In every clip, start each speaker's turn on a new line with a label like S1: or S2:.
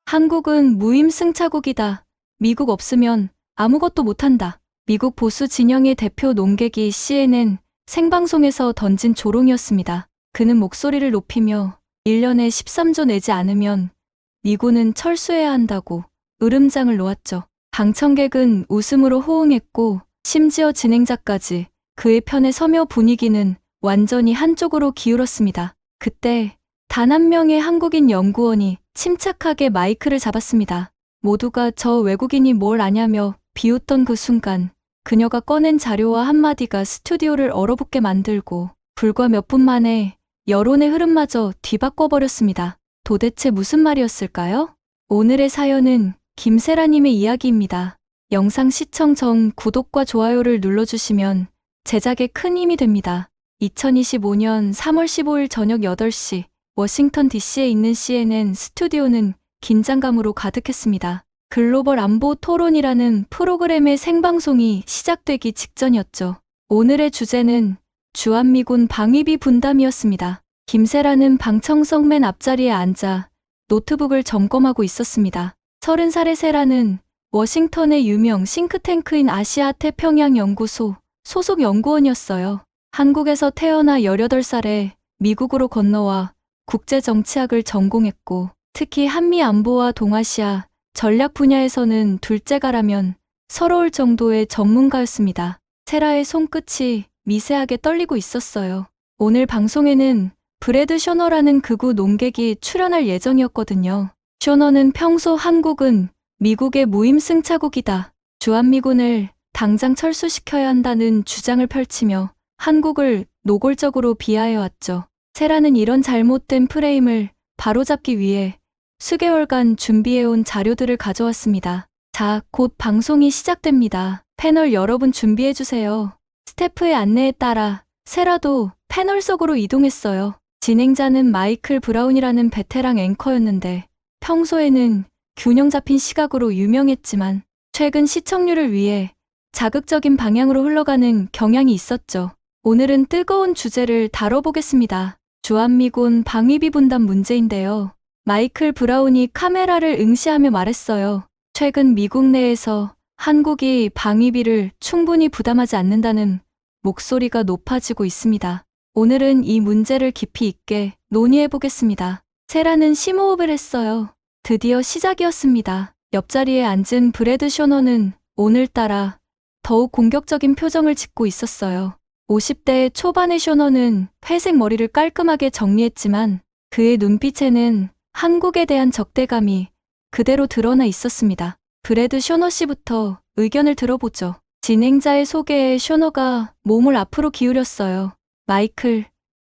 S1: 한국은 무임승차국이다. 미국 없으면 아무것도 못한다. 미국 보수 진영의 대표 논객이 CNN 생방송에서 던진 조롱이었습니다. 그는 목소리를 높이며 1년에 13조 내지 않으면 미군은 철수해야 한다고 으름장을 놓았죠. 방청객은 웃음으로 호응했고 심지어 진행자까지 그의 편에 서며 분위기는 완전히 한쪽으로 기울었습니다. 그때 단 한 명의 한국인 연구원이 침착하게 마이크를 잡았습니다. 모두가 저 외국인이 뭘 아냐며 비웃던 그 순간 그녀가 꺼낸 자료와 한마디가 스튜디오를 얼어붙게 만들고 불과 몇 분 만에 여론의 흐름마저 뒤바꿔버렸습니다. 도대체 무슨 말이었을까요? 오늘의 사연은 김세라님의 이야기입니다. 영상 시청 전 구독과 좋아요를 눌러주시면 제작에 큰 힘이 됩니다. 2025년 3월 15일 저녁 8시 워싱턴 DC에 있는 CNN 스튜디오는 긴장감으로 가득했습니다. 글로벌 안보 토론이라는 프로그램의 생방송이 시작되기 직전이었죠. 오늘의 주제는 주한미군 방위비 분담이었습니다. 김세라는 방청석 맨 앞자리에 앉아 노트북을 점검하고 있었습니다. 30살의 세라는 워싱턴의 유명 싱크탱크인 아시아 태평양 연구소 소속 연구원이었어요. 한국에서 태어나 18살에 미국으로 건너와 국제정치학을 전공했고 특히 한미 안보와 동아시아 전략 분야에서는 둘째가라면 서러울 정도의 전문가였습니다. 세라의 손끝이 미세하게 떨리고 있었어요. 오늘 방송에는 브래드 쇼너라는 극우 논객이 출연할 예정이었거든요. 쇼너는 평소 한국은 미국의 무임승차국이다. 주한미군을 당장 철수시켜야 한다는 주장을 펼치며 한국을 노골적으로 비하해왔죠. 세라는 이런 잘못된 프레임을 바로잡기 위해 수개월간 준비해온 자료들을 가져왔습니다. 자, 곧 방송이 시작됩니다. 패널 여러분 준비해주세요. 스태프의 안내에 따라 세라도 패널 속으로 이동했어요. 진행자는 마이클 브라운이라는 베테랑 앵커였는데 평소에는 균형 잡힌 시각으로 유명했지만 최근 시청률을 위해 자극적인 방향으로 흘러가는 경향이 있었죠. 오늘은 뜨거운 주제를 다뤄보겠습니다. 주한미군 방위비 분담 문제인데요. 마이클 브라운이 카메라를 응시하며 말했어요. 최근 미국 내에서 한국이 방위비를 충분히 부담하지 않는다는 목소리가 높아지고 있습니다. 오늘은 이 문제를 깊이 있게 논의해보겠습니다. 세라는 심호흡을 했어요. 드디어 시작이었습니다. 옆자리에 앉은 브래드 쇼너는 오늘따라 더욱 공격적인 표정을 짓고 있었어요. 50대 초반의 쇼너는 회색 머리를 깔끔하게 정리했지만 그의 눈빛에는 한국에 대한 적대감이 그대로 드러나 있었습니다. 브래드 쇼너 씨부터 의견을 들어보죠. 진행자의 소개에 쇼너가 몸을 앞으로 기울였어요. 마이클,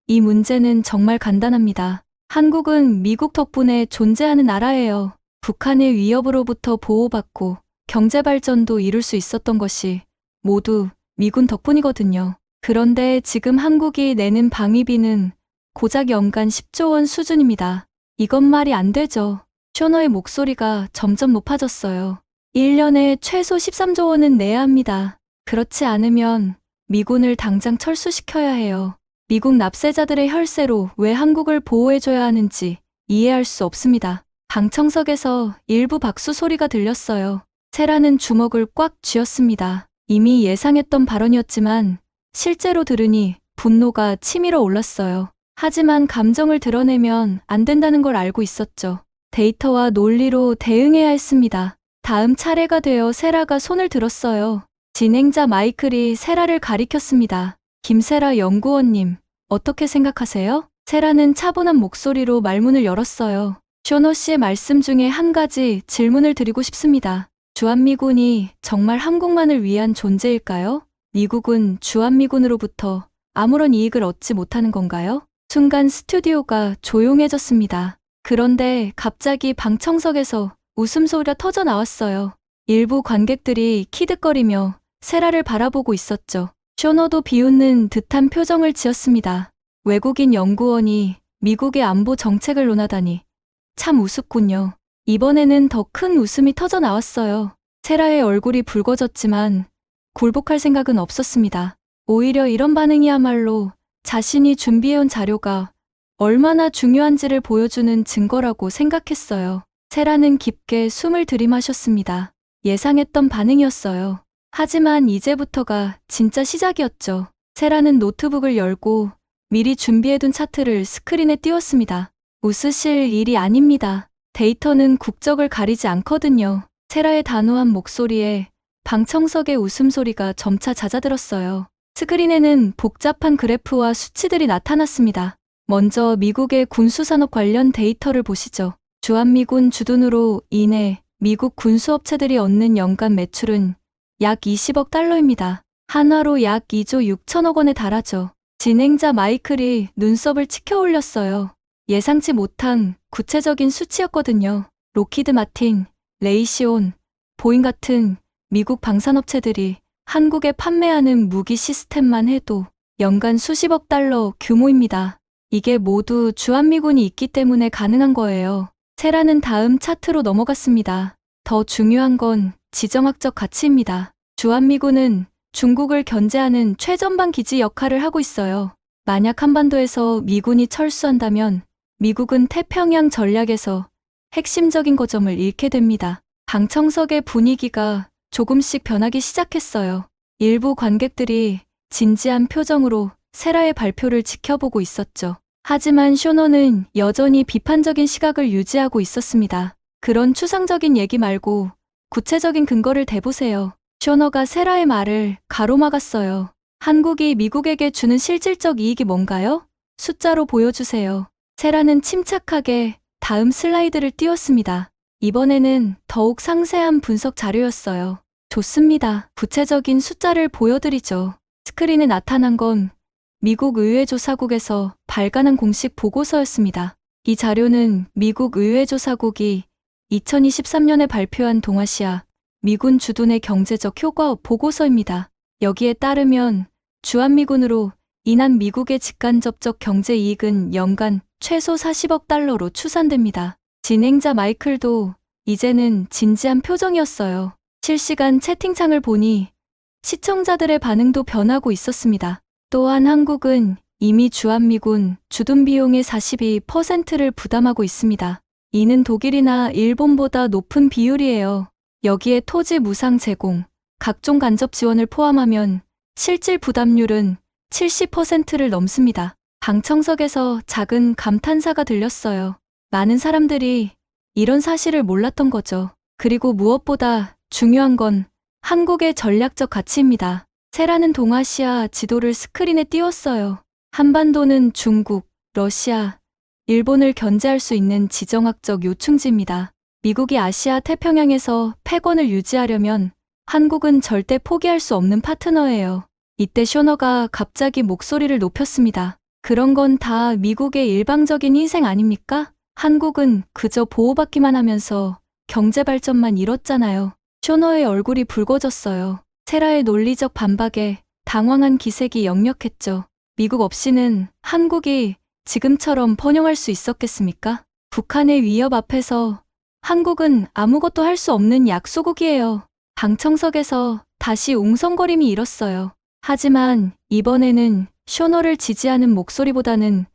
S1: 이 문제는 정말 간단합니다. 한국은 미국 덕분에 존재하는 나라예요. 북한의 위협으로부터 보호받고 경제 발전도 이룰 수 있었던 것이 모두 미군 덕분이거든요. 그런데 지금 한국이 내는 방위비는 고작 연간 10조 원 수준입니다. 이건 말이 안 되죠. 쇼너의 목소리가 점점 높아졌어요. 1년에 최소 13조 원은 내야 합니다. 그렇지 않으면 미군을 당장 철수시켜야 해요. 미국 납세자들의 혈세로 왜 한국을 보호해줘야 하는지 이해할 수 없습니다. 방청석에서 일부 박수 소리가 들렸어요. 세라는 주먹을 꽉 쥐었습니다. 이미 예상했던 발언이었지만 실제로 들으니 분노가 치밀어 올랐어요. 하지만 감정을 드러내면 안 된다는 걸 알고 있었죠. 데이터와 논리로 대응해야 했습니다. 다음 차례가 되어 세라가 손을 들었어요. 진행자 마이클이 세라를 가리켰습니다. 김세라 연구원님, 어떻게 생각하세요? 세라는 차분한 목소리로 말문을 열었어요. 쇼너 씨의 말씀 중에 한 가지 질문을 드리고 싶습니다. 주한미군이 정말 한국만을 위한 존재일까요? 미국은 주한미군으로부터 아무런 이익을 얻지 못하는 건가요? 순간 스튜디오가 조용해졌습니다. 그런데 갑자기 방청석에서 웃음소리가 터져 나왔어요. 일부 관객들이 키득거리며 세라를 바라보고 있었죠. 쇼너도 비웃는 듯한 표정을 지었습니다. 외국인 연구원이 미국의 안보 정책을 논하다니 참 우습군요. 이번에는 더 큰 웃음이 터져 나왔어요. 세라의 얼굴이 붉어졌지만 굴복할 생각은 없었습니다. 오히려 이런 반응이야말로 자신이 준비해온 자료가 얼마나 중요한지를 보여주는 증거라고 생각했어요. 세라는 깊게 숨을 들이마셨습니다. 예상했던 반응이었어요. 하지만 이제부터가 진짜 시작이었죠. 세라는 노트북을 열고 미리 준비해둔 차트를 스크린에 띄웠습니다. 웃으실 일이 아닙니다. 데이터는 국적을 가리지 않거든요. 세라의 단호한 목소리에 방청석의 웃음소리가 점차 잦아들었어요. 스크린에는 복잡한 그래프와 수치들이 나타났습니다. 먼저 미국의 군수산업 관련 데이터를 보시죠. 주한미군 주둔으로 인해 미국 군수업체들이 얻는 연간 매출은 약 20억 달러입니다. 한화로 약 2조 6천억 원에 달하죠. 진행자 마이클이 눈썹을 치켜 올렸어요. 예상치 못한 구체적인 수치였거든요. 로키드 마틴, 레이시온, 보잉 같은 미국 방산업체들이 한국에 판매하는 무기 시스템만 해도 연간 수십억 달러 규모입니다. 이게 모두 주한미군이 있기 때문에 가능한 거예요. 세라는 다음 차트로 넘어갔습니다. 더 중요한 건 지정학적 가치입니다. 주한미군은 중국을 견제하는 최전방 기지 역할을 하고 있어요. 만약 한반도에서 미군이 철수한다면 미국은 태평양 전략에서 핵심적인 거점을 잃게 됩니다. 방청석의 분위기가 조금씩 변하기 시작했어요. 일부 관객들이 진지한 표정으로 세라의 발표를 지켜보고 있었죠. 하지만 쇼너는 여전히 비판적인 시각을 유지하고 있었습니다. 그런 추상적인 얘기 말고 구체적인 근거를 대보세요. 쇼너가 세라의 말을 가로막았어요. 한국이 미국에게 주는 실질적 이익이 뭔가요? 숫자로 보여주세요. 세라는 침착하게 다음 슬라이드를 띄웠습니다. 이번에는 더욱 상세한 분석 자료였어요. 좋습니다. 구체적인 숫자를 보여드리죠. 스크린에 나타난 건 미국 의회조사국에서 발간한 공식 보고서였습니다. 이 자료는 미국 의회조사국이 2023년에 발표한 동아시아 미군 주둔의 경제적 효과 보고서입니다. 여기에 따르면 주한미군으로 인한 미국의 직간접적 경제 이익은 연간 최소 40억 달러로 추산됩니다. 진행자 마이클도 이제는 진지한 표정이었어요. 실시간 채팅창을 보니 시청자들의 반응도 변하고 있었습니다. 또한 한국은 이미 주한미군 주둔 비용의 42%를 부담하고 있습니다. 이는 독일이나 일본보다 높은 비율이에요. 여기에 토지 무상 제공, 각종 간접 지원을 포함하면 실질 부담률은 70%를 넘습니다. 방청석에서 작은 감탄사가 들렸어요. 많은 사람들이 이런 사실을 몰랐던 거죠. 그리고 무엇보다 중요한 건 한국의 전략적 가치입니다. 세라는 동아시아 지도를 스크린에 띄웠어요. 한반도는 중국, 러시아, 일본을 견제할 수 있는 지정학적 요충지입니다. 미국이 아시아 태평양에서 패권을 유지하려면 한국은 절대 포기할 수 없는 파트너예요. 이때 쇼너가 갑자기 목소리를 높였습니다. 그런 건 다 미국의 일방적인 희생 아닙니까? 한국은 그저 보호받기만 하면서 경제 발전만 이뤘잖아요. 쇼너의 얼굴이 붉어졌어요. 세라의 논리적 반박에 당황한 기색이 역력했죠. 미국 없이는 한국이 지금처럼 번영할 수 있었겠습니까? 북한의 위협 앞에서 한국은 아무것도 할 수 없는 약소국이에요. 방청석에서 다시 웅성거림이 일었어요. 하지만 이번에는 쇼너를 지지하는 목소리보다는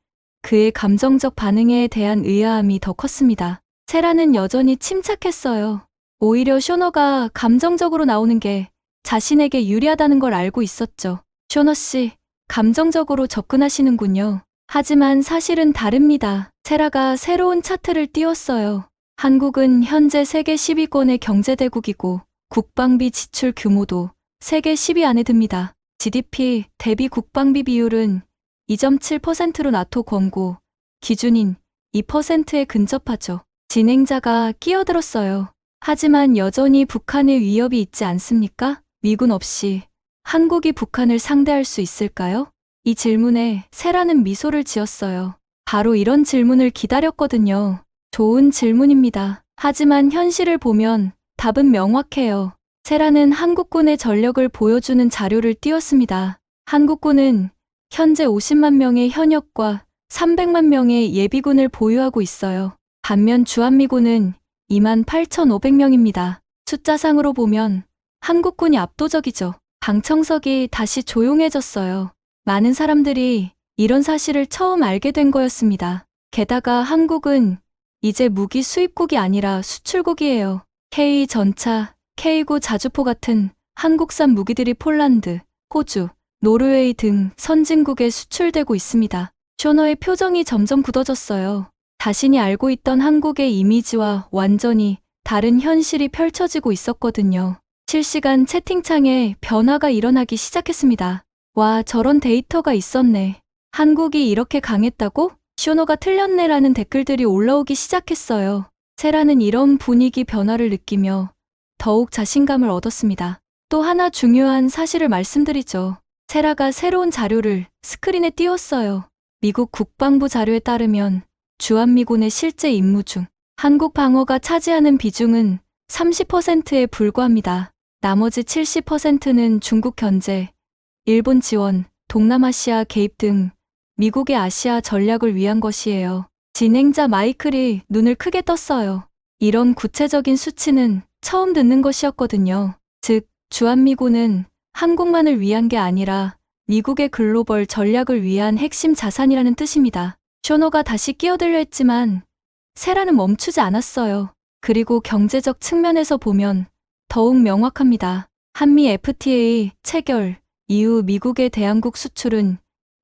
S1: 그의 감정적 반응에 대한 의아함이 더 컸습니다. 세라는 여전히 침착했어요. 오히려 쇼너가 감정적으로 나오는 게 자신에게 유리하다는 걸 알고 있었죠. 쇼너 씨, 감정적으로 접근하시는군요. 하지만 사실은 다릅니다. 세라가 새로운 차트를 띄웠어요. 한국은 현재 세계 10위권의 경제대국이고 국방비 지출 규모도 세계 10위 안에 듭니다. GDP 대비 국방비 비율은 2.7%로 나토 권고 기준인 2%에 근접하죠. 진행자가 끼어들었어요. 하지만 여전히 북한의 위협이 있지 않습니까? 미군 없이 한국이 북한을 상대할 수 있을까요? 이 질문에 세라는 미소를 지었어요. 바로 이런 질문을 기다렸거든요. 좋은 질문입니다. 하지만 현실을 보면 답은 명확해요. 세라는 한국군의 전력을 보여주는 자료를 띄웠습니다. 한국군은 현재 50만 명의 현역과 300만 명의 예비군을 보유하고 있어요. 반면 주한미군은 28,500명입니다. 숫자상으로 보면 한국군이 압도적이죠. 방청석이 다시 조용해졌어요. 많은 사람들이 이런 사실을 처음 알게 된 거였습니다. 게다가 한국은 이제 무기 수입국이 아니라 수출국이에요. K-전차, K9 자주포 같은 한국산 무기들이 폴란드, 호주, 노르웨이 등 선진국에 수출되고 있습니다. 쇼너의 표정이 점점 굳어졌어요. 자신이 알고 있던 한국의 이미지와 완전히 다른 현실이 펼쳐지고 있었거든요. 실시간 채팅창에 변화가 일어나기 시작했습니다. 와, 저런 데이터가 있었네. 한국이 이렇게 강했다고? 쇼너가 틀렸네라는 댓글들이 올라오기 시작했어요. 세라는 이런 분위기 변화를 느끼며 더욱 자신감을 얻었습니다. 또 하나 중요한 사실을 말씀드리죠. 세라가 새로운 자료를 스크린에 띄웠어요. 미국 국방부 자료에 따르면 주한미군의 실제 임무 중 한국 방어가 차지하는 비중은 30%에 불과합니다. 나머지 70%는 중국 견제, 일본 지원, 동남아시아 개입 등 미국의 아시아 전략을 위한 것이에요. 진행자 마이클이 눈을 크게 떴어요. 이런 구체적인 수치는 처음 듣는 것이었거든요. 즉, 주한미군은 한국만을 위한 게 아니라 미국의 글로벌 전략을 위한 핵심 자산이라는 뜻입니다. 쇼노가 다시 끼어들려 했지만 세라는 멈추지 않았어요. 그리고 경제적 측면에서 보면 더욱 명확합니다. 한미 FTA 체결 이후 미국의 대한국 수출은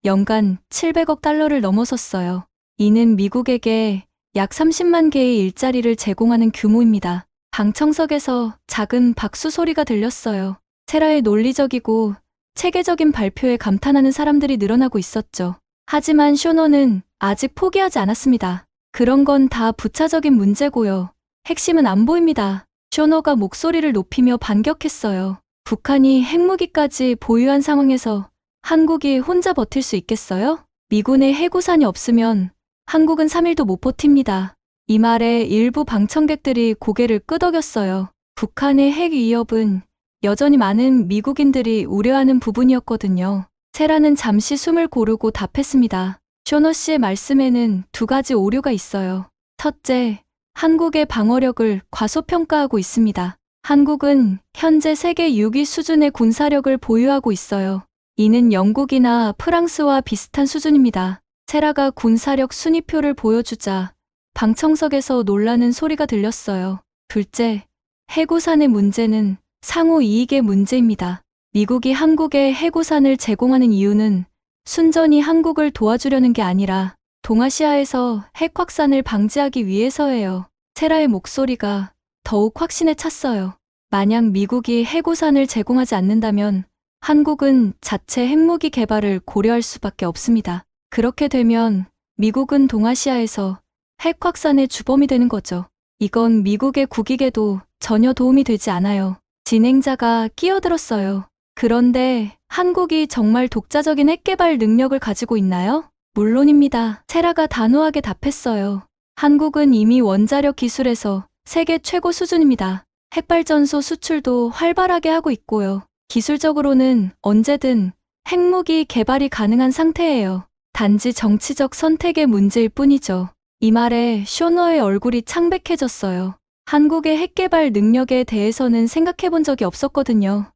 S1: 연간 700억 달러를 넘어섰어요. 이는 미국에게 약 30만 개의 일자리를 제공하는 규모입니다. 방청석에서 작은 박수 소리가 들렸어요. 세라의 논리적이고 체계적인 발표에 감탄하는 사람들이 늘어나고 있었죠. 하지만 쇼너는 아직 포기하지 않았습니다. 그런 건 다 부차적인 문제고요. 핵심은 안 보입니다. 쇼너가 목소리를 높이며 반격했어요. 북한이 핵무기까지 보유한 상황에서 한국이 혼자 버틸 수 있겠어요? 미군의 해구산이 없으면 한국은 3일도 못 버팁니다. 이 말에 일부 방청객들이 고개를 끄덕였어요. 북한의 핵 위협은 여전히 많은 미국인들이 우려하는 부분이었거든요. 세라는 잠시 숨을 고르고 답했습니다. 쇼너 씨의 말씀에는 두 가지 오류가 있어요. 첫째, 한국의 방어력을 과소평가하고 있습니다. 한국은 현재 세계 6위 수준의 군사력을 보유하고 있어요. 이는 영국이나 프랑스와 비슷한 수준입니다. 세라가 군사력 순위표를 보여주자 방청석에서 놀라는 소리가 들렸어요. 둘째, 해구산의 문제는 상호 이익의 문제입니다. 미국이 한국에 해구산을 제공하는 이유는 순전히 한국을 도와주려는 게 아니라 동아시아에서 핵 확산을 방지하기 위해서예요. 세라의 목소리가 더욱 확신에 찼어요. 만약 미국이 해구산을 제공하지 않는다면 한국은 자체 핵무기 개발을 고려할 수밖에 없습니다. 그렇게 되면 미국은 동아시아에서 핵 확산의 주범이 되는 거죠. 이건 미국의 국익에도 전혀 도움이 되지 않아요. 진행자가 끼어들었어요. 그런데 한국이 정말 독자적인 핵 개발 능력을 가지고 있나요? 물론입니다. 세라가 단호하게 답했어요. 한국은 이미 원자력 기술에서 세계 최고 수준입니다. 핵발전소 수출도 활발하게 하고 있고요. 기술적으로는 언제든 핵무기 개발이 가능한 상태예요. 단지 정치적 선택의 문제일 뿐이죠. 이 말에 쇼너의 얼굴이 창백해졌어요. 한국의 핵개발 능력에 대해서는 생각해 본 적이 없었거든요.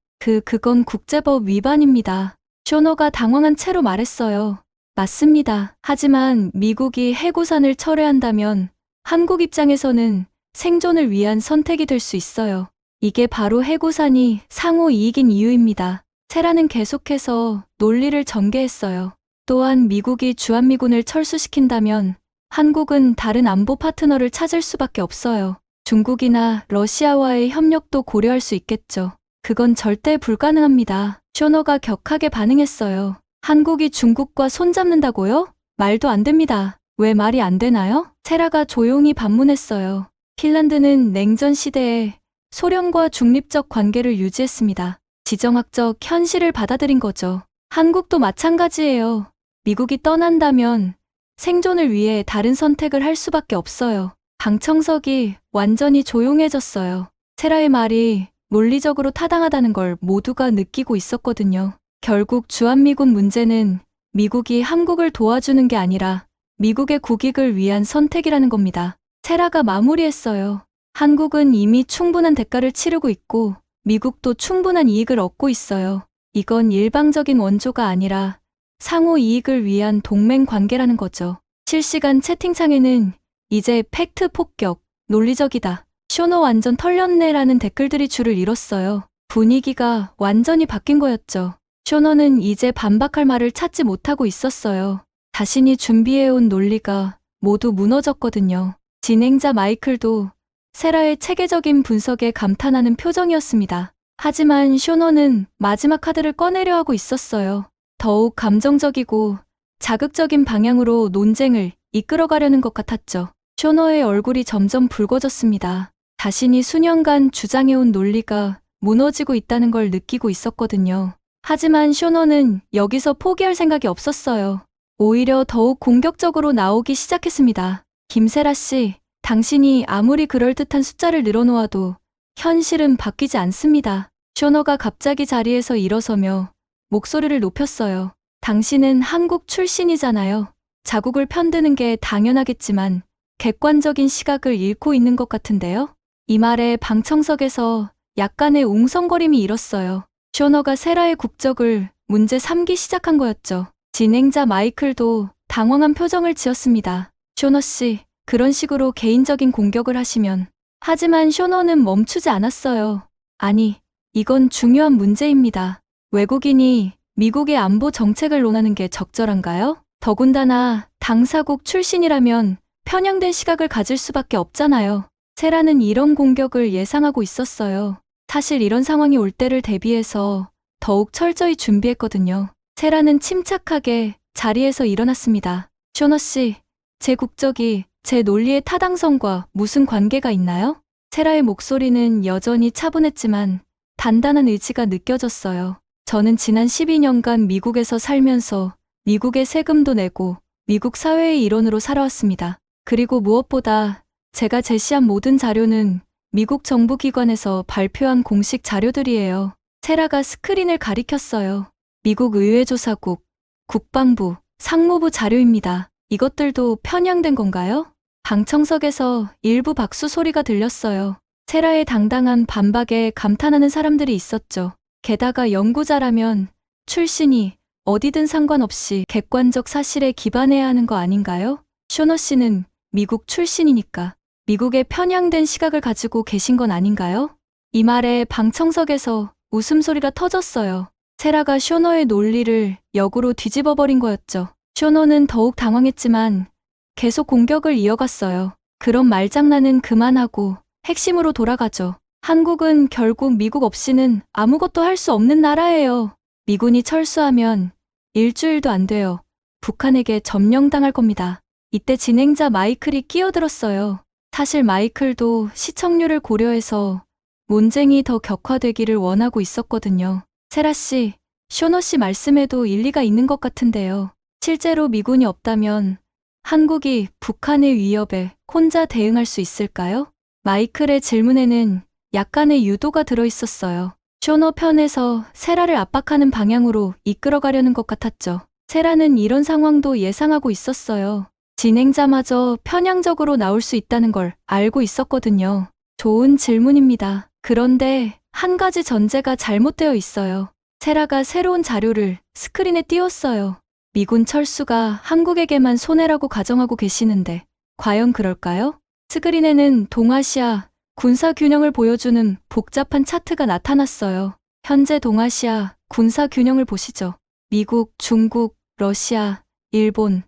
S1: 그건 국제법 위반입니다. 쇼너가 당황한 채로 말했어요. 맞습니다. 하지만 미국이 해구산을 철회한다면 한국 입장에서는 생존을 위한 선택이 될 수 있어요. 이게 바로 해구산이 상호 이익인 이유입니다. 세라는 계속해서 논리를 전개했어요. 또한 미국이 주한미군을 철수시킨다면 한국은 다른 안보 파트너를 찾을 수밖에 없어요. 중국이나 러시아와의 협력도 고려할 수 있겠죠. 그건 절대 불가능합니다. 쇼너가 격하게 반응했어요. 한국이 중국과 손잡는다고요? 말도 안 됩니다. 왜 말이 안 되나요? 세라가 조용히 반문했어요. 핀란드는 냉전 시대에 소련과 중립적 관계를 유지했습니다. 지정학적 현실을 받아들인 거죠. 한국도 마찬가지예요. 미국이 떠난다면 생존을 위해 다른 선택을 할 수밖에 없어요. 방청석이 완전히 조용해졌어요. 세라의 말이 논리적으로 타당하다는 걸 모두가 느끼고 있었거든요. 결국 주한미군 문제는 미국이 한국을 도와주는 게 아니라 미국의 국익을 위한 선택이라는 겁니다. 세라가 마무리했어요. 한국은 이미 충분한 대가를 치르고 있고 미국도 충분한 이익을 얻고 있어요. 이건 일방적인 원조가 아니라 상호 이익을 위한 동맹 관계라는 거죠. 실시간 채팅창에는 이제 팩트 폭격, 논리적이다. 쇼너 완전 털렸네라는 댓글들이 줄을 이뤘어요. 분위기가 완전히 바뀐 거였죠. 쇼너는 이제 반박할 말을 찾지 못하고 있었어요. 자신이 준비해온 논리가 모두 무너졌거든요. 진행자 마이클도 세라의 체계적인 분석에 감탄하는 표정이었습니다. 하지만 쇼너는 마지막 카드를 꺼내려 하고 있었어요. 더욱 감정적이고 자극적인 방향으로 논쟁을 이끌어가려는 것 같았죠. 쇼너의 얼굴이 점점 붉어졌습니다. 자신이 수년간 주장해온 논리가 무너지고 있다는 걸 느끼고 있었거든요. 하지만 쇼너는 여기서 포기할 생각이 없었어요. 오히려 더욱 공격적으로 나오기 시작했습니다. 김세라 씨, 당신이 아무리 그럴듯한 숫자를 늘어놓아도 현실은 바뀌지 않습니다. 쇼너가 갑자기 자리에서 일어서며 목소리를 높였어요. 당신은 한국 출신이잖아요. 자국을 편드는 게 당연하겠지만 객관적인 시각을 잃고 있는 것 같은데요. 이 말에 방청석에서 약간의 웅성거림이 일었어요. 쇼너가 세라의 국적을 문제 삼기 시작한 거였죠. 진행자 마이클도 당황한 표정을 지었습니다. 쇼너 씨, 그런 식으로 개인적인 공격을 하시면. 하지만 쇼너는 멈추지 않았어요. 아니, 이건 중요한 문제입니다. 외국인이 미국의 안보 정책을 논하는 게 적절한가요? 더군다나 당사국 출신이라면 편향된 시각을 가질 수밖에 없잖아요. 세라는 이런 공격을 예상하고 있었어요. 사실 이런 상황이 올 때를 대비해서 더욱 철저히 준비했거든요. 세라는 침착하게 자리에서 일어났습니다. 쇼너 씨, 제 국적이 제 논리의 타당성과 무슨 관계가 있나요? 세라의 목소리는 여전히 차분했지만 단단한 의지가 느껴졌어요. 저는 지난 12년간 미국에서 살면서 미국의 세금도 내고 미국 사회의 일원으로 살아왔습니다. 그리고 무엇보다 제가 제시한 모든 자료는 미국 정부기관에서 발표한 공식 자료들이에요. 세라가 스크린을 가리켰어요. 미국 의회조사국, 국방부, 상무부 자료입니다. 이것들도 편향된 건가요? 방청석에서 일부 박수 소리가 들렸어요. 세라의 당당한 반박에 감탄하는 사람들이 있었죠. 게다가 연구자라면 출신이 어디든 상관없이 객관적 사실에 기반해야 하는 거 아닌가요? 쇼너 씨는 미국 출신이니까 미국의 편향된 시각을 가지고 계신 건 아닌가요? 이 말에 방청석에서 웃음소리가 터졌어요. 세라가 쇼너의 논리를 역으로 뒤집어버린 거였죠. 쇼너는 더욱 당황했지만 계속 공격을 이어갔어요. 그럼 말장난은 그만하고 핵심으로 돌아가죠. 한국은 결국 미국 없이는 아무것도 할 수 없는 나라예요. 미군이 철수하면 일주일도 안 돼요. 북한에게 점령당할 겁니다. 이때 진행자 마이클이 끼어들었어요. 사실 마이클도 시청률을 고려해서 논쟁이 더 격화되기를 원하고 있었거든요. 세라 씨, 쇼너 씨 말씀에도 일리가 있는 것 같은데요. 실제로 미군이 없다면 한국이 북한의 위협에 혼자 대응할 수 있을까요? 마이클의 질문에는 약간의 유도가 들어있었어요. 쇼너 편에서 세라를 압박하는 방향으로 이끌어가려는 것 같았죠. 세라는 이런 상황도 예상하고 있었어요. 진행자마저 편향적으로 나올 수 있다는 걸 알고 있었거든요. 좋은 질문입니다. 그런데 한 가지 전제가 잘못되어 있어요. 세라가 새로운 자료를 스크린에 띄웠어요. 미군 철수가 한국에게만 손해라고 가정하고 계시는데 과연 그럴까요? 스크린에는 동아시아 군사 균형을 보여주는 복잡한 차트가 나타났어요. 현재 동아시아 군사 균형을 보시죠. 미국, 중국, 러시아, 일본,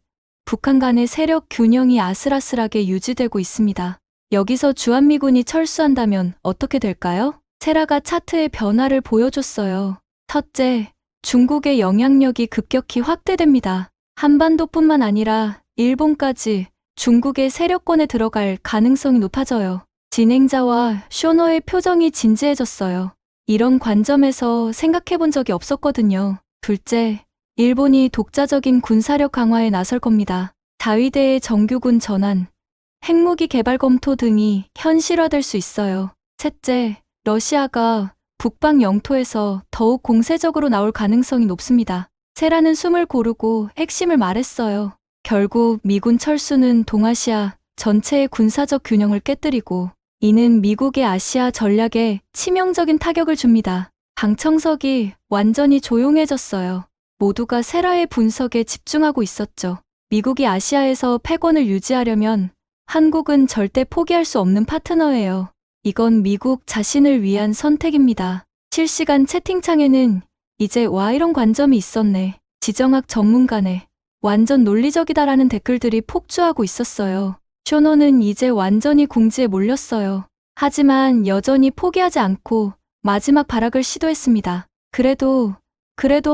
S1: 북한 간의 세력 균형이 아슬아슬하게 유지되고 있습니다. 여기서 주한미군이 철수한다면 어떻게 될까요? 세라가 차트의 변화를 보여줬어요. 첫째, 중국의 영향력이 급격히 확대됩니다. 한반도뿐만 아니라 일본까지 중국의 세력권에 들어갈 가능성이 높아져요. 진행자와 쇼너의 표정이 진지해졌어요. 이런 관점에서 생각해 본 적이 없었거든요. 둘째, 일본이 독자적인 군사력 강화에 나설 겁니다. 자위대의 정규군 전환, 핵무기 개발 검토 등이 현실화될 수 있어요. 셋째, 러시아가 북방 영토에서 더욱 공세적으로 나올 가능성이 높습니다. 세라는 숨을 고르고 핵심을 말했어요. 결국 미군 철수는 동아시아 전체의 군사적 균형을 깨뜨리고 이는 미국의 아시아 전략에 치명적인 타격을 줍니다. 방청석이 완전히 조용해졌어요. 모두가 세라의 분석에 집중하고 있었죠. 미국이 아시아에서 패권을 유지하려면 한국은 절대 포기할 수 없는 파트너예요. 이건 미국 자신을 위한 선택입니다. 실시간 채팅창에는 이제 와 이런 관점이 있었네. 지정학 전문가네. 완전 논리적이다라는 댓글들이 폭주하고 있었어요. 쇼노는 이제 완전히 궁지에 몰렸어요. 하지만 여전히 포기하지 않고 마지막 발악을 시도했습니다. 그래도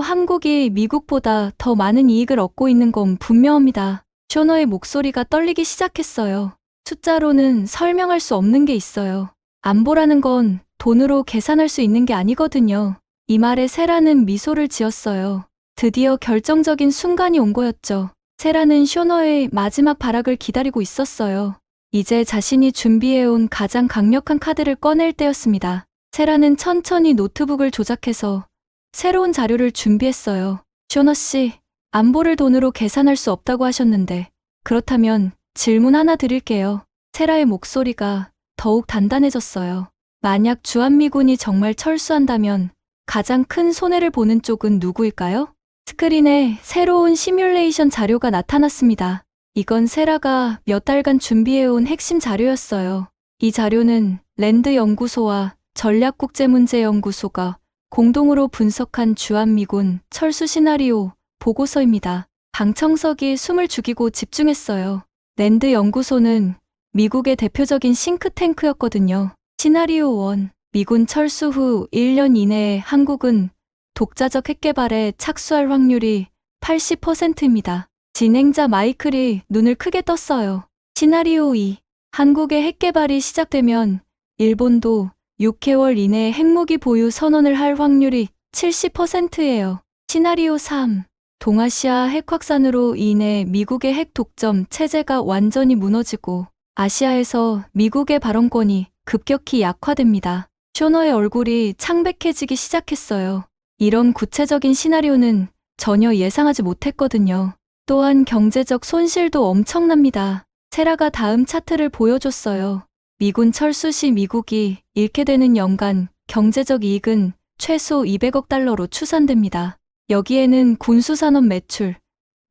S1: 한국이 미국보다 더 많은 이익을 얻고 있는 건 분명합니다. 쇼노의 목소리가 떨리기 시작했어요. 숫자로는 설명할 수 없는 게 있어요. 안보라는 건 돈으로 계산할 수 있는 게 아니거든요. 이 말에 세라는 미소를 지었어요. 드디어 결정적인 순간이 온 거였죠. 세라는 쇼노의 마지막 발악을 기다리고 있었어요. 이제 자신이 준비해온 가장 강력한 카드를 꺼낼 때였습니다. 세라는 천천히 노트북을 조작해서 새로운 자료를 준비했어요. 쇼노 씨, 안보를 돈으로 계산할 수 없다고 하셨는데 그렇다면 질문 하나 드릴게요. 세라의 목소리가 더욱 단단해졌어요. 만약 주한미군이 정말 철수한다면 가장 큰 손해를 보는 쪽은 누구일까요? 스크린에 새로운 시뮬레이션 자료가 나타났습니다. 이건 세라가 몇 달간 준비해온 핵심 자료였어요. 이 자료는 랜드 연구소와 전략국제문제연구소가 공동으로 분석한 주한미군 철수 시나리오 보고서입니다. 방청석이 숨을 죽이고 집중했어요. 랜드 연구소는 미국의 대표적인 싱크탱크였거든요. 시나리오 1. 미군 철수 후 1년 이내에 한국은 독자적 핵개발에 착수할 확률이 80%입니다. 진행자 마이클이 눈을 크게 떴어요. 시나리오 2. 한국의 핵개발이 시작되면 일본도 6개월 이내에 핵무기 보유 선언을 할 확률이 70%예요. 시나리오 3. 동아시아 핵 확산으로 인해 미국의 핵 독점 체제가 완전히 무너지고 아시아에서 미국의 발언권이 급격히 약화됩니다. 쇼노의 얼굴이 창백해지기 시작했어요. 이런 구체적인 시나리오는 전혀 예상하지 못했거든요. 또한 경제적 손실도 엄청납니다. 세라가 다음 차트를 보여줬어요. 미군 철수 시 미국이 잃게 되는 연간 경제적 이익은 최소 200억 달러로 추산됩니다. 여기에는 군수산업 매출,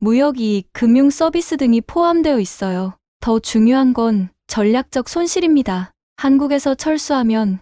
S1: 무역이익, 금융 서비스 등이 포함되어 있어요. 더 중요한 건 전략적 손실입니다. 한국에서 철수하면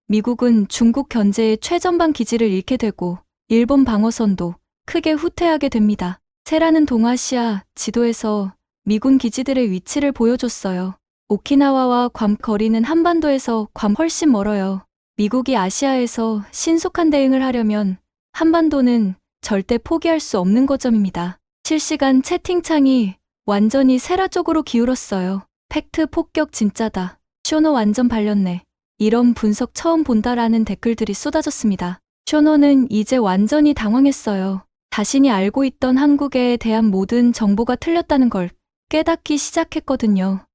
S1: 미국은 중국 견제의 최전방 기지를 잃게 되고 일본 방어선도 크게 후퇴하게 됩니다. 세라는 동아시아 지도에서 미군 기지들의 위치를 보여줬어요. 오키나와와 괌 거리는 한반도에서 괌 훨씬 멀어요. 미국이 아시아에서 신속한 대응을 하려면 한반도는 절대 포기할 수 없는 거점입니다. 실시간 채팅창이 완전히 세라 쪽으로 기울었어요. 팩트 폭격 진짜다. 쇼노 완전 발렸네. 이런 분석 처음 본다라는 댓글들이 쏟아졌습니다. 쇼노는 이제 완전히 당황했어요. 자신이 알고 있던 한국에 대한 모든 정보가 틀렸다는 걸 깨닫기 시작했거든요.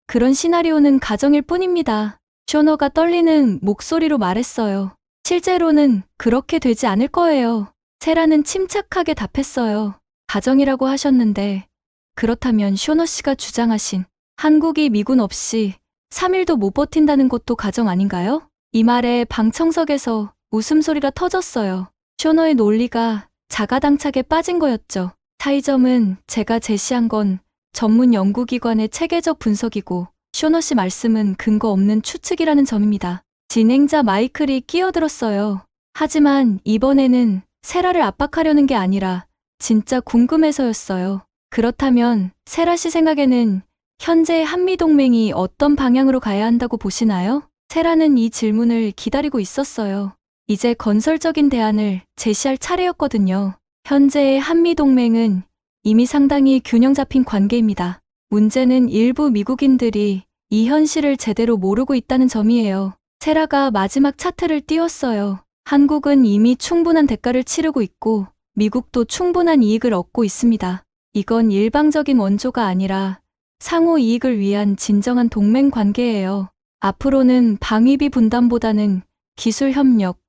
S1: 그런 시나리오는 가정일 뿐입니다. 쇼노가 떨리는 목소리로 말했어요. 실제로는 그렇게 되지 않을 거예요. 세라는 침착하게 답했어요. 가정이라고 하셨는데 그렇다면 쇼노 씨가 주장하신 한국이 미군 없이 3일도 못 버틴다는 것도 가정 아닌가요? 이 말에 방청석에서 웃음소리가 터졌어요. 쇼노의 논리가 자가당착에 빠진 거였죠. 차이점은 제가 제시한 건 전문 연구기관의 체계적 분석이고 쇼노 씨 말씀은 근거 없는 추측이라는 점입니다. 진행자 마이클이 끼어들었어요. 하지만 이번에는 세라를 압박하려는 게 아니라 진짜 궁금해서였어요. 그렇다면 세라 씨 생각에는 현재 한미동맹이 어떤 방향으로 가야 한다고 보시나요? 세라는 이 질문을 기다리고 있었어요. 이제 건설적인 대안을 제시할 차례였거든요. 현재의 한미동맹은 이미 상당히 균형 잡힌 관계입니다. 문제는 일부 미국인들이 이 현실을 제대로 모르고 있다는 점이에요. 세라가 마지막 차트를 띄웠어요. 한국은 이미 충분한 대가를 치르고 있고 미국도 충분한 이익을 얻고 있습니다. 이건 일방적인 원조가 아니라 상호 이익을 위한 진정한 동맹 관계예요. 앞으로는 방위비 분담보다는 기술 협력,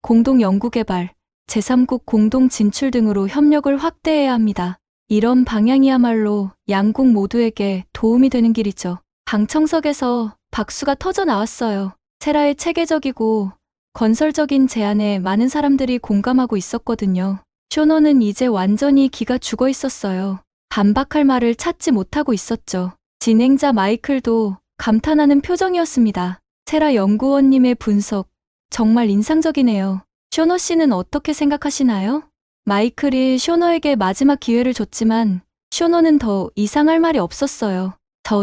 S1: 공동 연구개발, 제3국 공동 진출 등으로 협력을 확대해야 합니다. 이런 방향이야말로 양국 모두에게 도움이 되는 길이죠. 방청석에서 박수가 터져 나왔어요. 세라의 체계적이고 건설적인 제안에 많은 사람들이 공감하고 있었거든요. 쇼노는 이제 완전히 기가 죽어 있었어요. 반박할 말을 찾지 못하고 있었죠. 진행자 마이클도 감탄하는 표정이었습니다. 세라 연구원님의 분석, 정말 인상적이네요. 쇼너 씨는 어떻게 생각하시나요? 마이클이 쇼너에게 마지막 기회를 줬지만 쇼너는 더 이상할 말이 없었어요.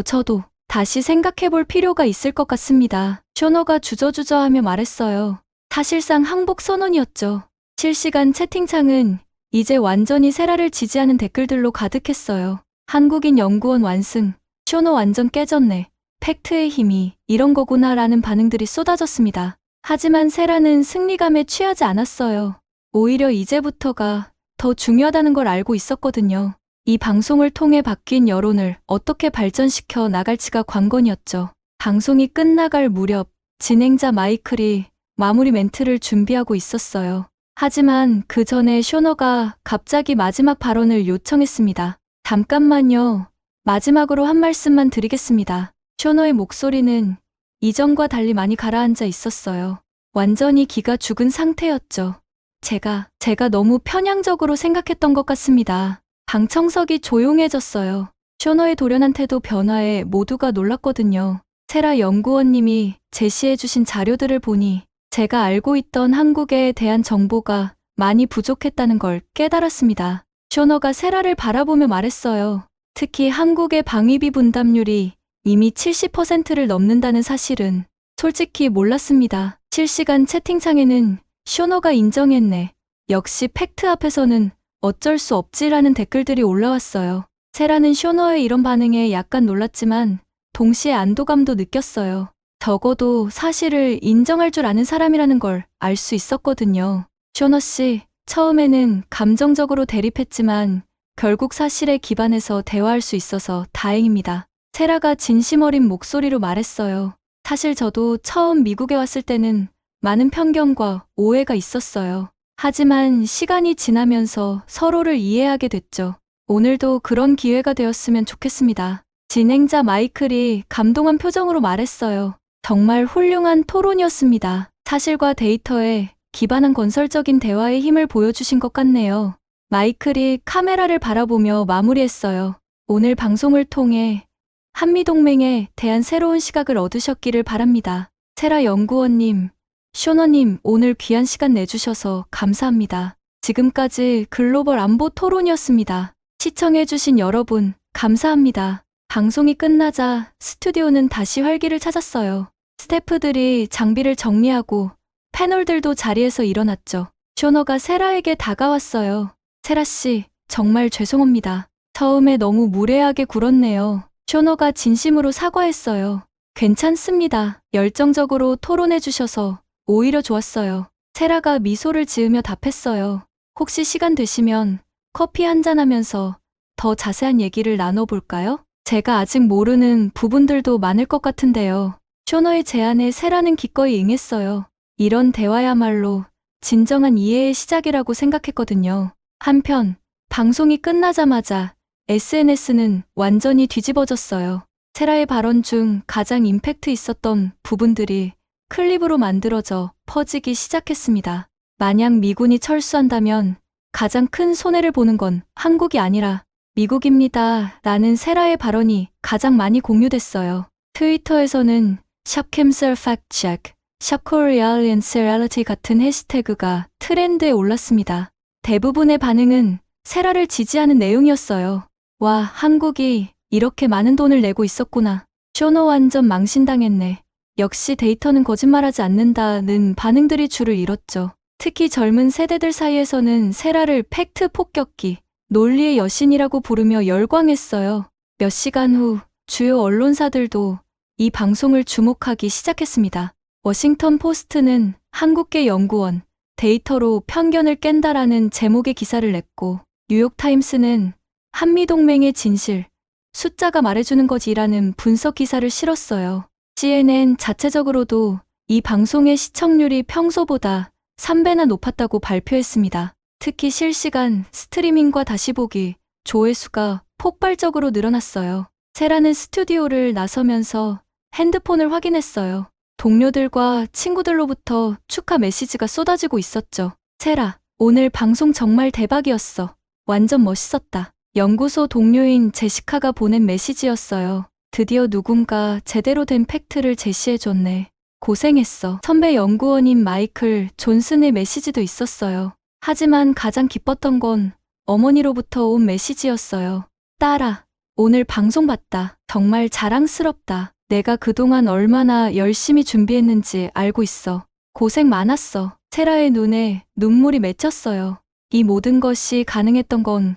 S1: 저도 다시 생각해 볼 필요가 있을 것 같습니다. 쇼너가 주저주저하며 말했어요. 사실상 항복 선언이었죠. 실시간 채팅창은 이제 완전히 세라를 지지하는 댓글들로 가득했어요. 한국인 연구원 완승, 쇼너 완전 깨졌네. 팩트의 힘이 이런 거구나 라는 반응들이 쏟아졌습니다. 하지만 세라는 승리감에 취하지 않았어요. 오히려 이제부터가 더 중요하다는 걸 알고 있었거든요. 이 방송을 통해 바뀐 여론을 어떻게 발전시켜 나갈지가 관건이었죠. 방송이 끝나갈 무렵 진행자 마이클이 마무리 멘트를 준비하고 있었어요. 하지만 그 전에 쇼너가 갑자기 마지막 발언을 요청했습니다. 잠깐만요. 마지막으로 한 말씀만 드리겠습니다. 쇼너의 목소리는 이전과 달리 많이 가라앉아 있었어요. 완전히 기가 죽은 상태였죠. 제가 너무 편향적으로 생각했던 것 같습니다. 방청석이 조용해졌어요. 쇼너의 돌연한 태도 변화에 모두가 놀랐거든요. 세라 연구원님이 제시해주신 자료들을 보니 제가 알고 있던 한국에 대한 정보가 많이 부족했다는 걸 깨달았습니다. 쇼너가 세라를 바라보며 말했어요. 특히 한국의 방위비 분담률이 이미 70%를 넘는다는 사실은 솔직히 몰랐습니다. 실시간 채팅창에는 쇼너가 인정했네. 역시 팩트 앞에서는 어쩔 수 없지라는 댓글들이 올라왔어요. 세라는 쇼너의 이런 반응에 약간 놀랐지만 동시에 안도감도 느꼈어요. 적어도 사실을 인정할 줄 아는 사람이라는 걸 알 수 있었거든요. 쇼너 씨, 처음에는 감정적으로 대립했지만 결국 사실에 기반해서 대화할 수 있어서 다행입니다. 세라가 진심 어린 목소리로 말했어요. 사실 저도 처음 미국에 왔을 때는 많은 편견과 오해가 있었어요. 하지만 시간이 지나면서 서로를 이해하게 됐죠. 오늘도 그런 기회가 되었으면 좋겠습니다. 진행자 마이클이 감동한 표정으로 말했어요. 정말 훌륭한 토론이었습니다. 사실과 데이터에 기반한 건설적인 대화의 힘을 보여주신 것 같네요. 마이클이 카메라를 바라보며 마무리했어요. 오늘 방송을 통해 한미동맹에 대한 새로운 시각을 얻으셨기를 바랍니다. 세라 연구원님, 쇼너님 오늘 귀한 시간 내주셔서 감사합니다. 지금까지 글로벌 안보 토론이었습니다. 시청해주신 여러분, 감사합니다. 방송이 끝나자 스튜디오는 다시 활기를 찾았어요. 스태프들이 장비를 정리하고 패널들도 자리에서 일어났죠. 쇼너가 세라에게 다가왔어요. 세라씨, 정말 죄송합니다. 처음에 너무 무례하게 굴었네요. 쇼너가 진심으로 사과했어요. 괜찮습니다. 열정적으로 토론해주셔서 오히려 좋았어요. 세라가 미소를 지으며 답했어요. 혹시 시간 되시면 커피 한잔하면서 더 자세한 얘기를 나눠볼까요? 제가 아직 모르는 부분들도 많을 것 같은데요. 쇼너의 제안에 세라는 기꺼이 응했어요. 이런 대화야말로 진정한 이해의 시작이라고 생각했거든요. 한편 방송이 끝나자마자 SNS는 완전히 뒤집어졌어요. 세라의 발언 중 가장 임팩트 있었던 부분들이 클립으로 만들어져 퍼지기 시작했습니다. 만약 미군이 철수한다면 가장 큰 손해를 보는 건 한국이 아니라 미국입니다. 라는 세라의 발언이 가장 많이 공유됐어요. 트위터에서는 샵캠셀팩트체크, 샵코리아리언스리얼리티 같은 해시태그가 트렌드에 올랐습니다. 대부분의 반응은 세라를 지지하는 내용이었어요. 와, 한국이 이렇게 많은 돈을 내고 있었구나. 쇼너 완전 망신당했네. 역시 데이터는 거짓말하지 않는다는 반응들이 줄을 이뤘죠. 특히 젊은 세대들 사이에서는 세라를 팩트 폭격기, 논리의 여신이라고 부르며 열광했어요. 몇 시간 후 주요 언론사들도 이 방송을 주목하기 시작했습니다. 워싱턴 포스트는 한국계 연구원, 데이터로 편견을 깬다라는 제목의 기사를 냈고, 뉴욕타임스는 한미동맹의 진실, 숫자가 말해주는 거지라는 분석 기사를 실었어요. CNN 자체적으로도 이 방송의 시청률이 평소보다 3배나 높았다고 발표했습니다. 특히 실시간 스트리밍과 다시 보기, 조회수가 폭발적으로 늘어났어요. 세라는 스튜디오를 나서면서 핸드폰을 확인했어요. 동료들과 친구들로부터 축하 메시지가 쏟아지고 있었죠. 세라, 오늘 방송 정말 대박이었어. 완전 멋있었다. 연구소 동료인 제시카가 보낸 메시지였어요. 드디어 누군가 제대로 된 팩트를 제시해줬네. 고생했어. 선배 연구원인 마이클 존슨의 메시지도 있었어요. 하지만 가장 기뻤던 건 어머니로부터 온 메시지였어요. 딸아, 오늘 방송 봤다. 정말 자랑스럽다. 내가 그동안 얼마나 열심히 준비했는지 알고 있어. 고생 많았어. 세라의 눈에 눈물이 맺혔어요. 이 모든 것이 가능했던 건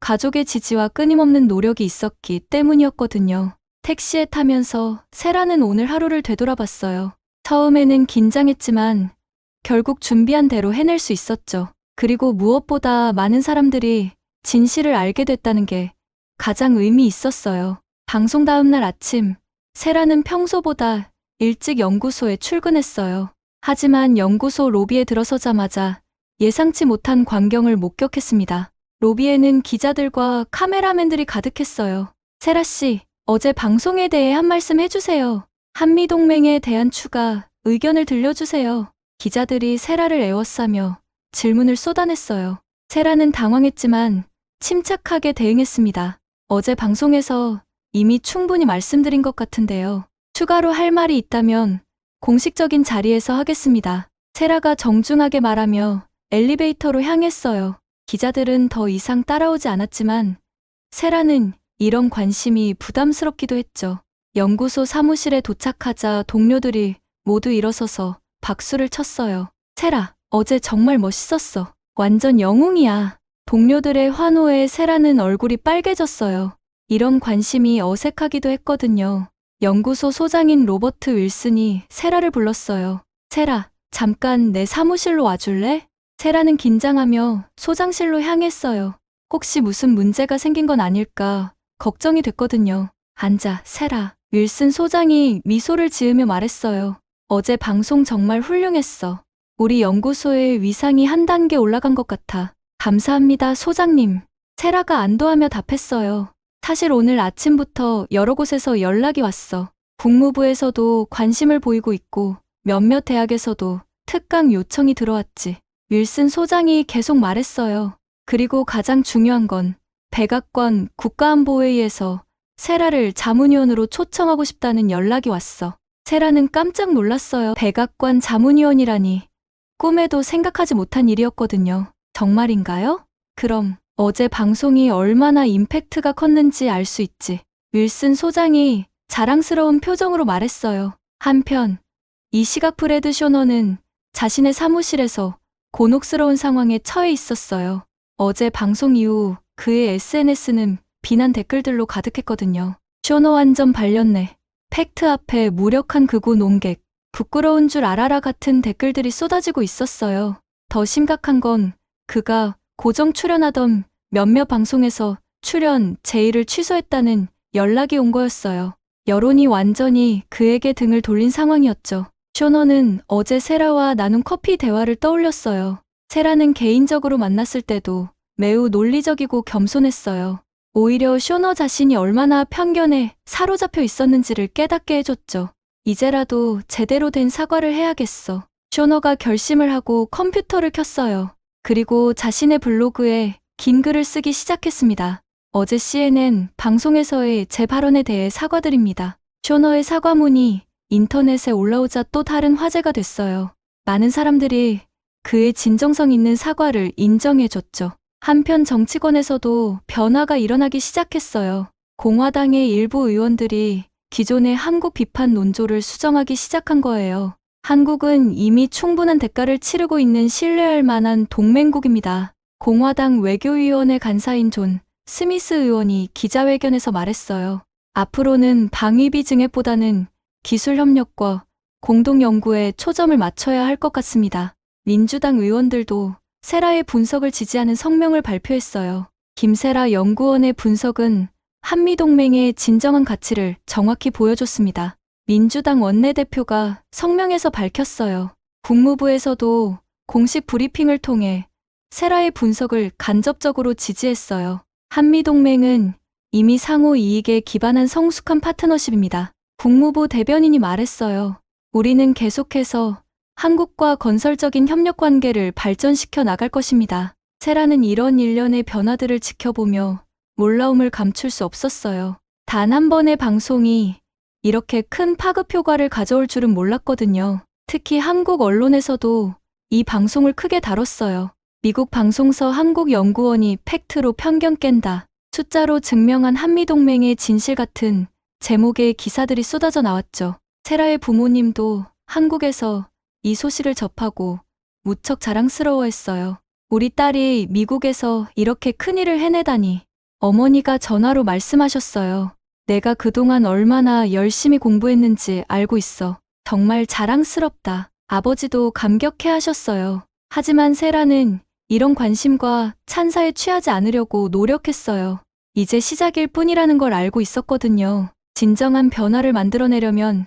S1: 가족의 지지와 끊임없는 노력이 있었기 때문이었거든요. 택시에 타면서 세라는 오늘 하루를 되돌아봤어요. 처음에는 긴장했지만 결국 준비한 대로 해낼 수 있었죠. 그리고 무엇보다 많은 사람들이 진실을 알게 됐다는 게 가장 의미 있었어요. 방송 다음 날 아침, 세라는 평소보다 일찍 연구소에 출근했어요. 하지만 연구소 로비에 들어서자마자 예상치 못한 광경을 목격했습니다. 로비에는 기자들과 카메라맨들이 가득했어요. 세라 씨, 어제 방송에 대해 한 말씀 해주세요. 한미동맹에 대한 추가 의견을 들려주세요. 기자들이 세라를 에워싸며 질문을 쏟아냈어요. 세라는 당황했지만 침착하게 대응했습니다. 어제 방송에서 이미 충분히 말씀드린 것 같은데요. 추가로 할 말이 있다면 공식적인 자리에서 하겠습니다. 세라가 정중하게 말하며 엘리베이터로 향했어요. 기자들은 더 이상 따라오지 않았지만 세라는 이런 관심이 부담스럽기도 했죠. 연구소 사무실에 도착하자 동료들이 모두 일어서서 박수를 쳤어요. 세라, 어제 정말 멋있었어. 완전 영웅이야. 동료들의 환호에 세라는 얼굴이 빨개졌어요. 이런 관심이 어색하기도 했거든요. 연구소 소장인 로버트 윌슨이 세라를 불렀어요. 세라, 잠깐 내 사무실로 와줄래? 세라는 긴장하며 소장실로 향했어요. 혹시 무슨 문제가 생긴 건 아닐까 걱정이 됐거든요. 앉아, 세라. 윌슨 소장이 미소를 지으며 말했어요. 어제 방송 정말 훌륭했어. 우리 연구소의 위상이 한 단계 올라간 것 같아. 감사합니다, 소장님. 세라가 안도하며 답했어요. 사실 오늘 아침부터 여러 곳에서 연락이 왔어. 국무부에서도 관심을 보이고 있고 몇몇 대학에서도 특강 요청이 들어왔지. 윌슨 소장이 계속 말했어요. 그리고 가장 중요한 건 백악관 국가안보회의에서 세라를 자문위원으로 초청하고 싶다는 연락이 왔어. 세라는 깜짝 놀랐어요. 백악관 자문위원이라니. 꿈에도 생각하지 못한 일이었거든요. 정말인가요? 그럼 어제 방송이 얼마나 임팩트가 컸는지 알 수 있지. 윌슨 소장이 자랑스러운 표정으로 말했어요. 한편 이 시각 브래드 쇼너는 자신의 사무실에서 곤혹스러운 상황에 처해 있었어요. 어제 방송 이후 그의 SNS는 비난 댓글들로 가득했거든요. 쇼너 완전 발렸네. 팩트 앞에 무력한 극우 논객. 부끄러운 줄 알아라 같은 댓글들이 쏟아지고 있었어요. 더 심각한 건 그가 고정 출연하던 몇몇 방송에서 출연 제의를 취소했다는 연락이 온 거였어요. 여론이 완전히 그에게 등을 돌린 상황이었죠. 쇼너는 어제 세라와 나눈 커피 대화를 떠올렸어요. 세라는 개인적으로 만났을 때도 매우 논리적이고 겸손했어요. 오히려 쇼너 자신이 얼마나 편견에 사로잡혀 있었는지를 깨닫게 해줬죠. 이제라도 제대로 된 사과를 해야겠어. 쇼너가 결심을 하고 컴퓨터를 켰어요. 그리고 자신의 블로그에 긴 글을 쓰기 시작했습니다. 어제 CNN 방송에서의 제 발언에 대해 사과드립니다. 쇼너의 사과문이 인터넷에 올라오자 또 다른 화제가 됐어요. 많은 사람들이 그의 진정성 있는 사과를 인정해줬죠. 한편 정치권에서도 변화가 일어나기 시작했어요. 공화당의 일부 의원들이 기존의 한국 비판 논조를 수정하기 시작한 거예요. 한국은 이미 충분한 대가를 치르고 있는 신뢰할 만한 동맹국입니다. 공화당 외교위원회 간사인 존 스미스 의원이 기자회견에서 말했어요. 앞으로는 방위비 증액보다는 기술 협력과 공동 연구에 초점을 맞춰야 할 것 같습니다. 민주당 의원들도 세라의 분석을 지지하는 성명을 발표했어요. 김세라 연구원의 분석은 한미동맹의 진정한 가치를 정확히 보여줬습니다. 민주당 원내대표가 성명에서 밝혔어요. 국무부에서도 공식 브리핑을 통해 세라의 분석을 간접적으로 지지했어요. 한미동맹은 이미 상호 이익에 기반한 성숙한 파트너십입니다. 국무부 대변인이 말했어요. 우리는 계속해서 한국과 건설적인 협력 관계를 발전시켜 나갈 것입니다. 세라는 이런 일련의 변화들을 지켜보며 놀라움을 감출 수 없었어요. 단 한 번의 방송이 이렇게 큰 파급 효과를 가져올 줄은 몰랐거든요. 특히 한국 언론에서도 이 방송을 크게 다뤘어요. 미국 방송서 한국연구원이 팩트로 편견 깬다. 숫자로 증명한 한미동맹의 진실 같은 제목의 기사들이 쏟아져 나왔죠. 세라의 부모님도 한국에서 이 소식을 접하고 무척 자랑스러워했어요. 우리 딸이 미국에서 이렇게 큰일을 해내다니. 어머니가 전화로 말씀하셨어요. 내가 그동안 얼마나 열심히 공부했는지 알고 있어. 정말 자랑스럽다. 아버지도 감격해 하셨어요. 하지만 세라는 이런 관심과 찬사에 취하지 않으려고 노력했어요. 이제 시작일 뿐이라는 걸 알고 있었거든요. 진정한 변화를 만들어내려면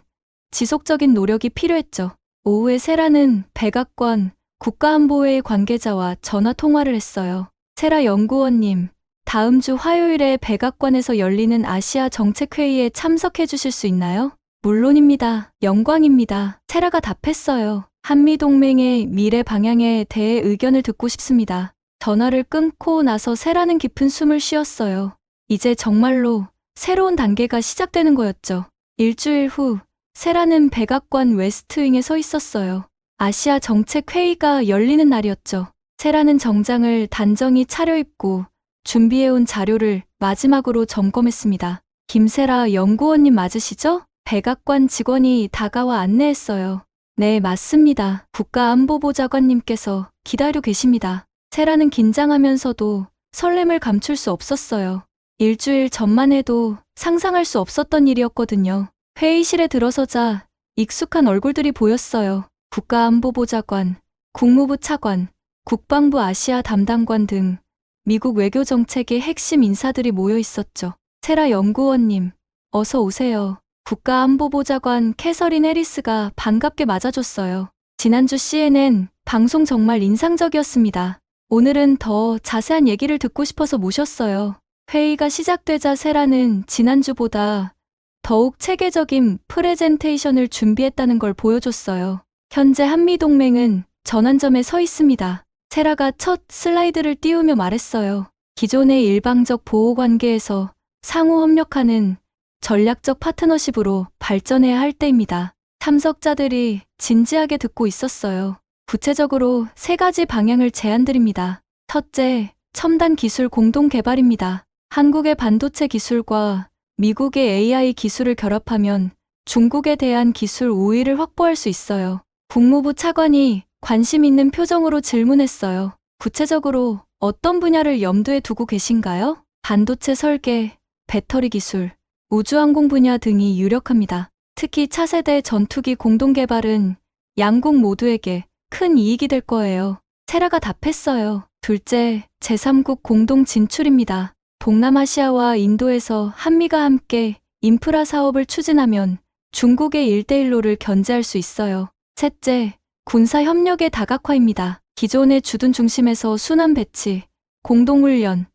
S1: 지속적인 노력이 필요했죠. 오후에 세라는 백악관 국가안보회 관계자와 전화 통화를 했어요. 세라 연구원님, 다음 주 화요일에 백악관에서 열리는 아시아 정책회의에 참석해 주실 수 있나요? 물론입니다. 영광입니다. 세라가 답했어요. 한미동맹의 미래 방향에 대해 의견을 듣고 싶습니다. 전화를 끊고 나서 세라는 깊은 숨을 쉬었어요. 이제 정말로 새로운 단계가 시작되는 거였죠. 일주일 후 세라는 백악관 웨스트윙에 서 있었어요. 아시아 정책회의가 열리는 날이었죠. 세라는 정장을 단정히 차려입고 준비해온 자료를 마지막으로 점검했습니다. 김세라 연구원님 맞으시죠? 백악관 직원이 다가와 안내했어요. 네, 맞습니다. 국가안보보좌관님께서 기다려 계십니다. 세라는 긴장하면서도 설렘을 감출 수 없었어요. 일주일 전만 해도 상상할 수 없었던 일이었거든요. 회의실에 들어서자 익숙한 얼굴들이 보였어요. 국가안보보좌관, 국무부 차관, 국방부 아시아 담당관 등 미국 외교정책의 핵심 인사들이 모여 있었죠. 세라 연구원님, 어서 오세요. 국가안보보좌관 캐서린 해리스가 반갑게 맞아줬어요. 지난주 CNN 방송 정말 인상적이었습니다. 오늘은 더 자세한 얘기를 듣고 싶어서 모셨어요. 회의가 시작되자 세라는 지난주보다 더욱 체계적인 프레젠테이션을 준비했다는 걸 보여줬어요. 현재 한미동맹은 전환점에 서 있습니다. 세라가 첫 슬라이드를 띄우며 말했어요. 기존의 일방적 보호관계에서 상호 협력하는 전략적 파트너십으로 발전해야 할 때입니다. 참석자들이 진지하게 듣고 있었어요. 구체적으로 3가지 방향을 제안드립니다. 첫째, 첨단 기술 공동 개발입니다. 한국의 반도체 기술과 미국의 AI 기술을 결합하면 중국에 대한 기술 우위를 확보할 수 있어요. 국무부 차관이 관심 있는 표정으로 질문했어요. 구체적으로 어떤 분야를 염두에 두고 계신가요? 반도체 설계, 배터리 기술, 우주항공 분야 등이 유력합니다. 특히 차세대 전투기 공동 개발은 양국 모두에게 큰 이익이 될 거예요. 세라가 답했어요. 둘째, 제3국 공동 진출입니다. 동남아시아와 인도에서 한미가 함께 인프라 사업을 추진하면 중국의 일대일로를 견제할 수 있어요. 셋째, 군사 협력의 다각화입니다. 기존의 주둔 중심에서 순환 배치, 공동훈련,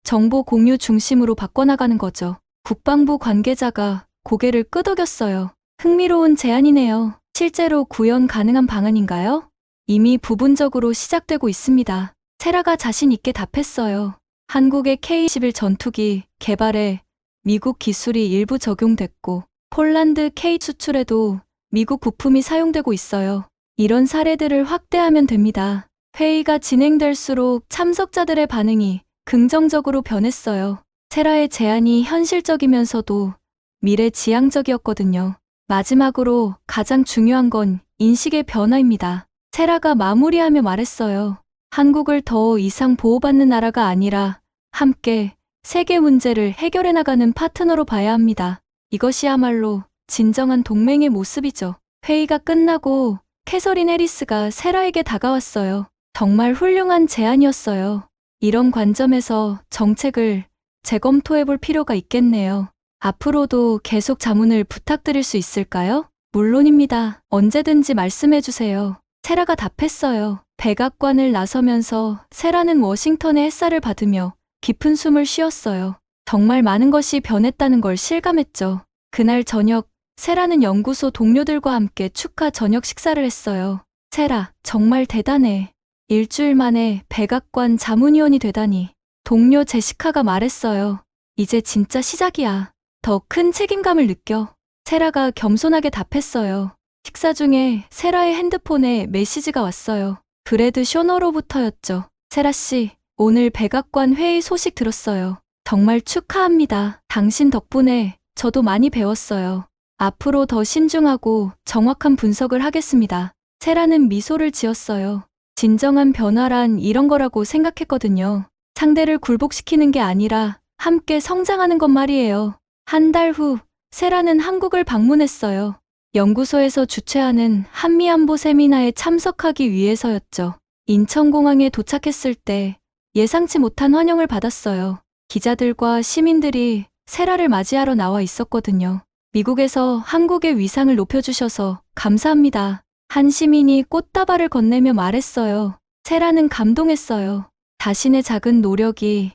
S1: 정보 공유 중심으로 바꿔나가는 거죠. 국방부 관계자가 고개를 끄덕였어요. 흥미로운 제안이네요. 실제로 구현 가능한 방안인가요? 이미 부분적으로 시작되고 있습니다. 세라가 자신 있게 답했어요. 한국의 K-11 전투기 개발에 미국 기술이 일부 적용됐고 폴란드 K 수출에도 미국 부품이 사용되고 있어요. 이런 사례들을 확대하면 됩니다. 회의가 진행될수록 참석자들의 반응이 긍정적으로 변했어요. 세라의 제안이 현실적이면서도 미래지향적이었거든요. 마지막으로 가장 중요한 건 인식의 변화입니다. 세라가 마무리하며 말했어요. 한국을 더 이상 보호받는 나라가 아니라 함께 세계 문제를 해결해 나가는 파트너로 봐야 합니다. 이것이야말로 진정한 동맹의 모습이죠. 회의가 끝나고 캐서린 해리스가 세라에게 다가왔어요. 정말 훌륭한 제안이었어요. 이런 관점에서 정책을 재검토해 볼 필요가 있겠네요. 앞으로도 계속 자문을 부탁드릴 수 있을까요? 물론입니다. 언제든지 말씀해 주세요. 세라가 답했어요. 백악관을 나서면서 세라는 워싱턴의 햇살을 받으며 깊은 숨을 쉬었어요. 정말 많은 것이 변했다는 걸 실감했죠. 그날 저녁, 세라는 연구소 동료들과 함께 축하 저녁 식사를 했어요. 세라, 정말 대단해. 일주일 만에 백악관 자문위원이 되다니. 동료 제시카가 말했어요. 이제 진짜 시작이야. 더 큰 책임감을 느껴. 세라가 겸손하게 답했어요. 식사 중에 세라의 핸드폰에 메시지가 왔어요. 브래드 쇼너로부터였죠. 세라 씨, 오늘 백악관 회의 소식 들었어요. 정말 축하합니다. 당신 덕분에 저도 많이 배웠어요. 앞으로 더 신중하고 정확한 분석을 하겠습니다. 세라는 미소를 지었어요. 진정한 변화란 이런 거라고 생각했거든요. 상대를 굴복시키는 게 아니라 함께 성장하는 것 말이에요. 한 달 후, 세라는 한국을 방문했어요. 연구소에서 주최하는 한미안보 세미나에 참석하기 위해서였죠. 인천공항에 도착했을 때 예상치 못한 환영을 받았어요. 기자들과 시민들이 세라를 맞이하러 나와 있었거든요. 미국에서 한국의 위상을 높여주셔서 감사합니다. 한 시민이 꽃다발을 건네며 말했어요. 세라는 감동했어요. 자신의 작은 노력이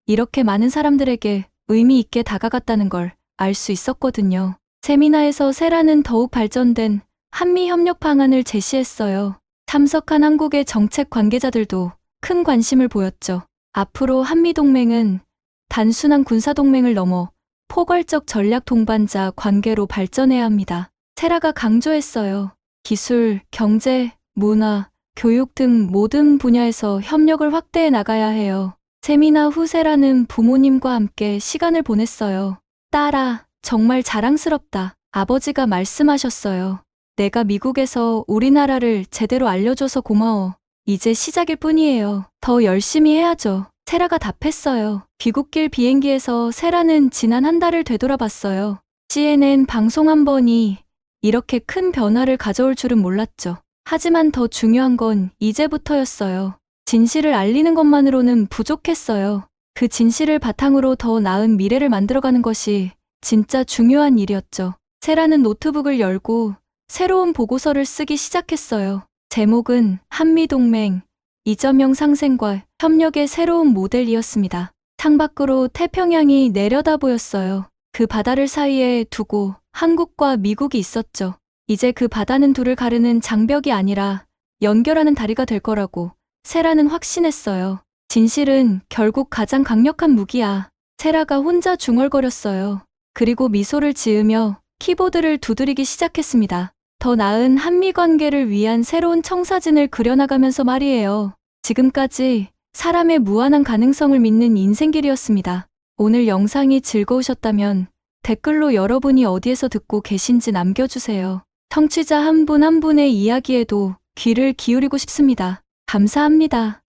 S1: 이렇게 많은 사람들에게 의미 있게 다가갔다는 걸 알 수 있었거든요. 세미나에서 세라는 더욱 발전된 한미 협력 방안을 제시했어요. 참석한 한국의 정책 관계자들도 큰 관심을 보였죠. 앞으로 한미 동맹은 단순한 군사 동맹을 넘어 포괄적 전략 동반자 관계로 발전해야 합니다. 세라가 강조했어요. 기술, 경제, 문화, 교육 등 모든 분야에서 협력을 확대해 나가야 해요. 세미나 후 세라는 부모님과 함께 시간을 보냈어요. 딸아, 정말 자랑스럽다. 아버지가 말씀하셨어요. 내가 미국에서 우리나라를 제대로 알려줘서 고마워. 이제 시작일 뿐이에요. 더 열심히 해야죠. 세라가 답했어요. 귀국길 비행기에서 세라는 지난 한 달을 되돌아봤어요. CNN 방송 한 번이 이렇게 큰 변화를 가져올 줄은 몰랐죠. 하지만 더 중요한 건 이제부터였어요. 진실을 알리는 것만으로는 부족했어요. 그 진실을 바탕으로 더 나은 미래를 만들어가는 것이 진짜 중요한 일이었죠. 세라는 노트북을 열고 새로운 보고서를 쓰기 시작했어요. 제목은 한미동맹, 이점형 상생과 협력의 새로운 모델이었습니다. 창밖으로 태평양이 내려다 보였어요. 그 바다를 사이에 두고 한국과 미국이 있었죠. 이제 그 바다는 둘을 가르는 장벽이 아니라 연결하는 다리가 될 거라고 세라는 확신했어요. 진실은 결국 가장 강력한 무기야. 세라가 혼자 중얼거렸어요. 그리고 미소를 지으며 키보드를 두드리기 시작했습니다. 더 나은 한미 관계를 위한 새로운 청사진을 그려나가면서 말이에요. 지금까지 사람의 무한한 가능성을 믿는 인생길이었습니다. 오늘 영상이 즐거우셨다면 댓글로 여러분이 어디에서 듣고 계신지 남겨주세요. 청취자 한 분 한 분의 이야기에도 귀를 기울이고 싶습니다. 감사합니다.